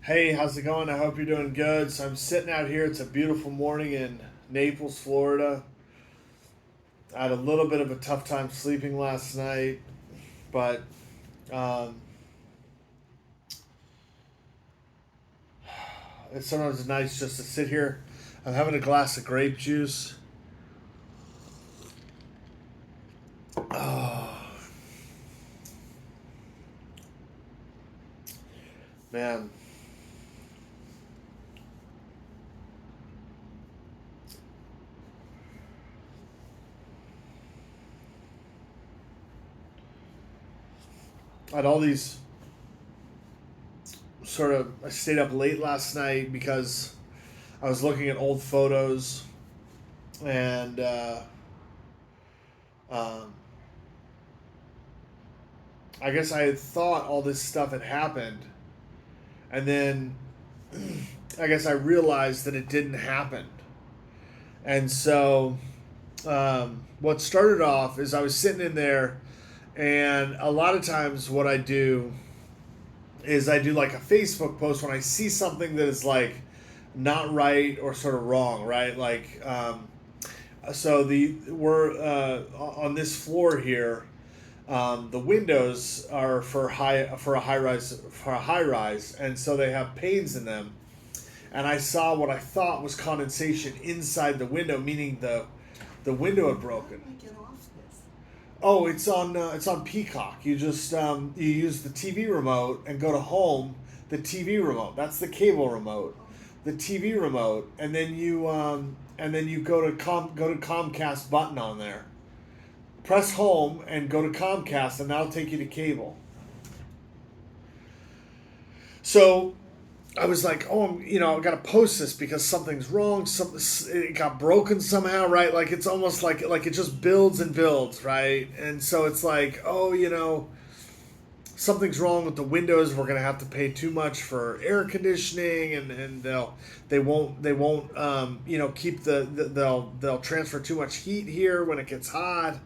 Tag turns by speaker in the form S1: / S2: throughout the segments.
S1: Hey, how's it going? I hope you're doing good. So I'm sitting out here. It's a beautiful morning in Naples, Florida. I had a little bit of a tough time sleeping last night, but um, it's sometimes nice just to sit here. I'm having a glass of grape juice. Oh, man. I had all these I stayed up late last night because I was looking at old photos and um, I guess I had thought all this stuff had happened, and then I guess I realized that it didn't happen. And so, what started off is I was sitting in there, and a lot of times what I do is I do like a Facebook post when I see something that is like not right or sort of wrong, right? So we're on this floor here. The windows are for a high rise, and so they have panes in them. And I saw what I thought was condensation inside the window, meaning the window had
S2: How do
S1: broken.
S2: I get off this?
S1: Oh, it's on Peacock. You just you use the TV remote and go to home. The TV remote. That's the cable remote. The TV remote, and then you go to Comcast button on there. Press home and go to Comcast, and that'll take you to cable. So I was like, oh, I got to post this because something's wrong. It got broken somehow, right? Like it's almost like it just builds and builds, right? And so it's like, oh, something's wrong with the windows. We're gonna have to pay too much for air conditioning, and they won't keep they'll transfer too much heat here when it gets hot,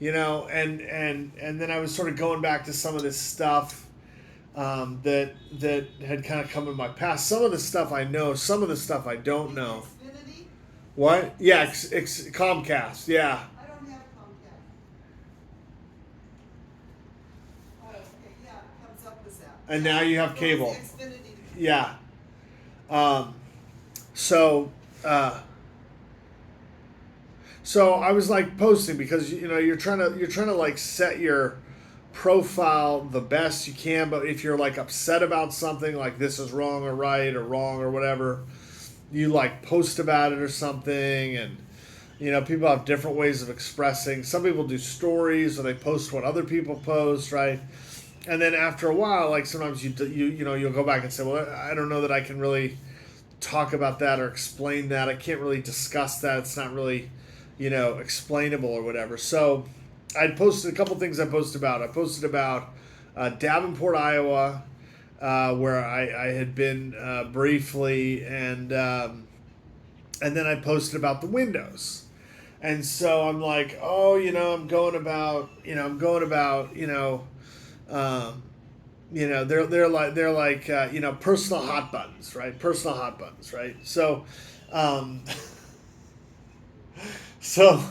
S1: and then I was sort of going back to some of this stuff that had kind of come in my past. Some of the stuff I know, some of the stuff I don't know.
S2: Xfinity?
S1: What? Yeah, Comcast. Yeah,
S2: I don't have Comcast. Oh, okay, yeah, it comes up with that.
S1: and
S2: Yeah.
S1: now you have
S2: Well, it's
S1: cable.
S2: Xfinity.
S1: Yeah. Um, so uh, so I was like posting because you're trying to like set your profile the best you can, but if you're like upset about something like this is wrong or right or wrong or whatever, you like post about it or something. And people have different ways of expressing. Some people do stories or they post what other people post, right? And then after a while, like sometimes you'll go back and say, well, I don't know that I can really talk about that or explain that. I can't really discuss that. It's not really explainable or whatever. So I posted a couple things. I posted about Davenport, Iowa, where I had been briefly, and then I posted about the windows. And so I'm like, oh, I'm going about, um, they're like personal hot buttons, right? Personal hot buttons, right? Um, so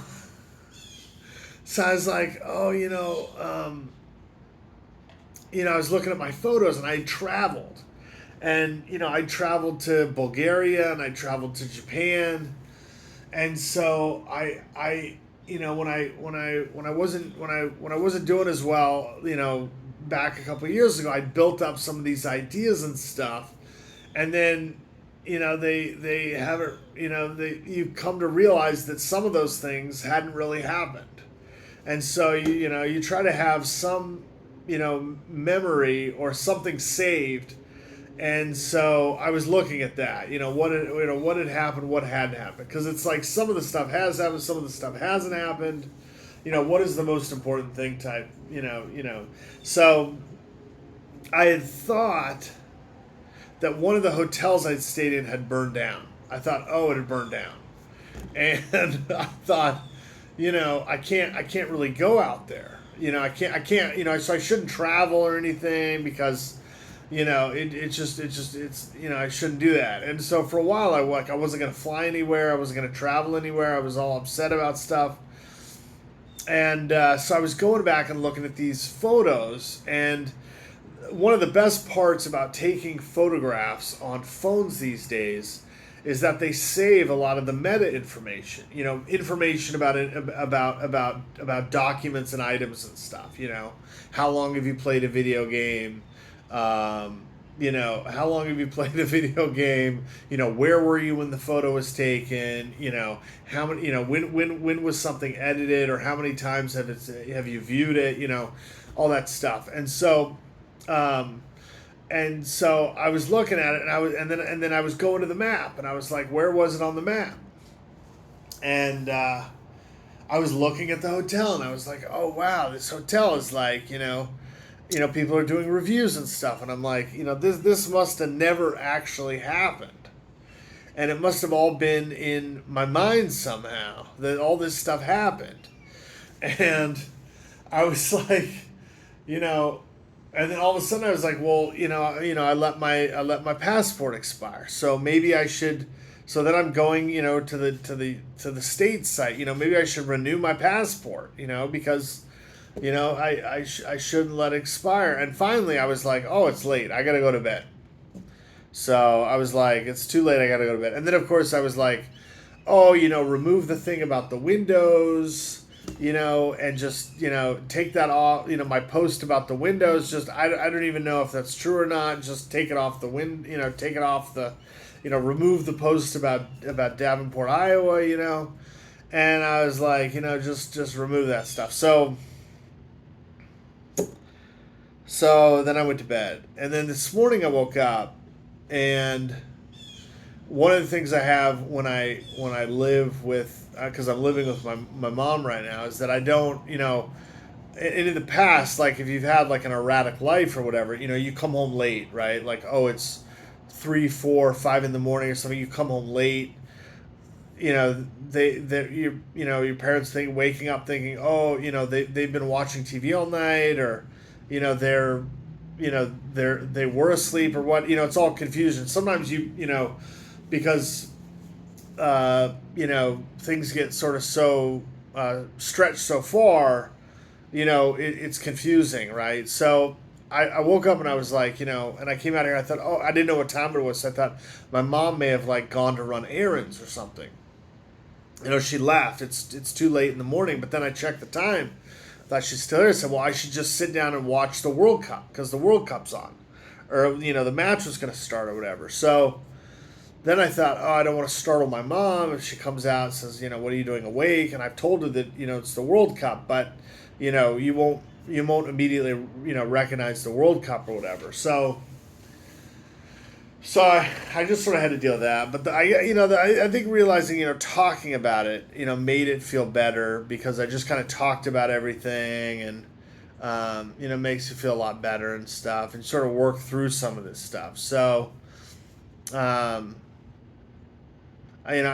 S1: so I was like, oh, I was looking at my photos and I traveled, and I traveled to Bulgaria and I traveled to Japan, and so when I wasn't doing as well, back a couple of years ago, I built up some of these ideas and stuff, and then they haven't you come to realize that some of those things hadn't really happened, and so you try to have some memory or something saved. And so I was looking at that, what had happened, what hadn't happened, because it's like some of the stuff has happened, some of the stuff hasn't happened. What is the most important thing type, So I had thought that one of the hotels I'd stayed in had burned down. I thought, oh, it had burned down, and I thought, I can't really go out there. I can't, so I shouldn't travel or anything because I shouldn't do that. And so for a while, I wasn't gonna fly anywhere. I wasn't gonna travel anywhere. I was all upset about stuff. And so I was going back and looking at these photos, and one of the best parts about taking photographs on phones these days is that they save a lot of the meta information. Information about it, about documents and items and stuff. How long have you played a video game? How long have you played a video game? Where were you when the photo was taken? How many? When was something edited, or how many times have you viewed it? All that stuff. Um, and so I was looking at it, and then I was going to the map, and I was like, where was it on the map? And I was looking at the hotel, and I was like, oh wow, this hotel is like, people are doing reviews and stuff, and I'm like, this must have never actually happened, and it must have all been in my mind somehow that all this stuff happened, and I was like, you know, and then all of a sudden I was like, well, I let my passport expire, so maybe I should. So then I'm going, to the state site. Maybe I should renew my passport. Because, I shouldn't let it expire. And finally, I was like, oh, it's late. I gotta go to bed. So I was like, it's too late. I gotta go to bed. And then of course I was like, oh, remove the thing about the windows, and just, take that off, my post about the windows, just, I don't even know if that's true or not. Just take it off the take it off the, remove the post about Davenport, Iowa, and I was like, just remove that stuff. So then I went to bed. And then this morning I woke up, and one of the things I have when I live with, because I'm living with my mom right now, is that I don't, and in the past, like if you've had like an erratic life or whatever, you come home late, right? Like, oh, it's 3, 4, 5 in the morning or something. You come home late. Your parents think waking up thinking, oh, they've been watching TV all night, or they're they were asleep or what. It's all confusion. Sometimes because things get sort of so stretched so far, it's confusing, right? So I woke up and I was like, and I came out here. I thought, oh, I didn't know what time it was. So I thought my mom may have like gone to run errands or something. She left. It's too late in the morning. But then I checked the time. Thought she's still here. I said, well, I should just sit down and watch the World Cup because the World Cup's on, or the match was going to start or whatever. So then I thought, oh, I don't want to startle my mom if she comes out and says, what are you doing awake? And I've told her that it's the World Cup, but you won't immediately recognize the World Cup or whatever. So I just sort of had to deal with that. But I think realizing, talking about it, made it feel better because I just kind of talked about everything, and makes you feel a lot better and stuff, and sort of work through some of this stuff. So I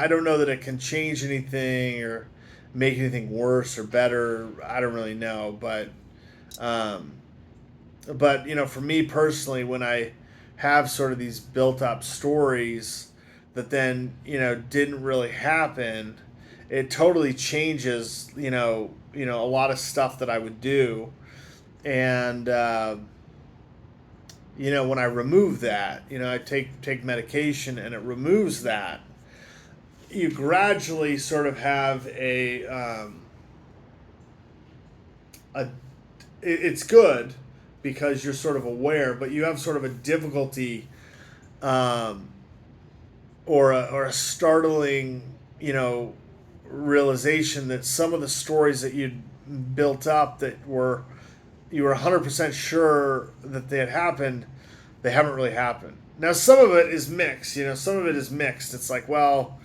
S1: don't know that it can change anything or make anything worse or better. I don't really know, um, but for me personally, when I have sort of these built up stories that then didn't really happen, it totally changes a lot of stuff that I would do, and when I remove that, I take medication and it removes that. You gradually sort of have a it's good because you're sort of aware, but you have sort of a difficulty, um, or a startling, realization that some of the stories that you'd built up that you were 100% sure that they had happened, they haven't really happened. Now some of it is mixed. Some of it is mixed. It's like, well,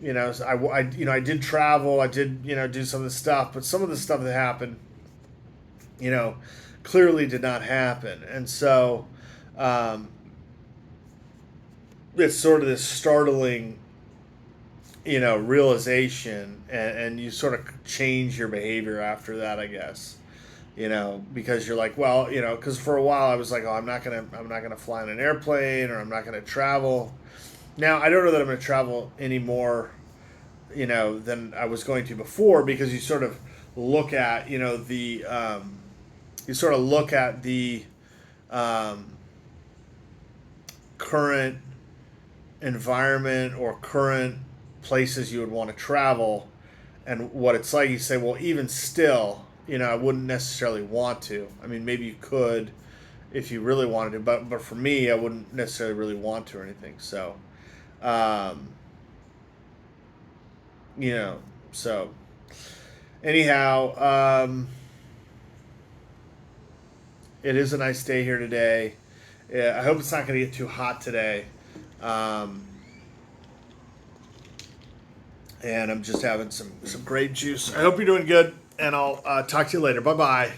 S1: I did travel, I did do some of the stuff, but some of the stuff that happened, clearly did not happen. And so it's sort of this startling, realization, and you sort of change your behavior after that, I guess. because you're like, well, because for a while I was like, oh, I'm not gonna fly on an airplane, or I'm not gonna travel. Now I don't know that I'm gonna travel any more, than I was going to before, because you sort of look at, you sort of look at the um, current environment or current places you would want to travel and what it's like. You say, well, even still, I wouldn't necessarily want to. I mean, maybe you could if you really wanted to, but for me, I wouldn't necessarily really want to or anything. So, um, you know, so anyhow, it is a nice day here today. Yeah, I hope it's not going to get too hot today. Um, and I'm just having some grape juice. I hope you're doing good, and I'll talk to you later. Bye bye.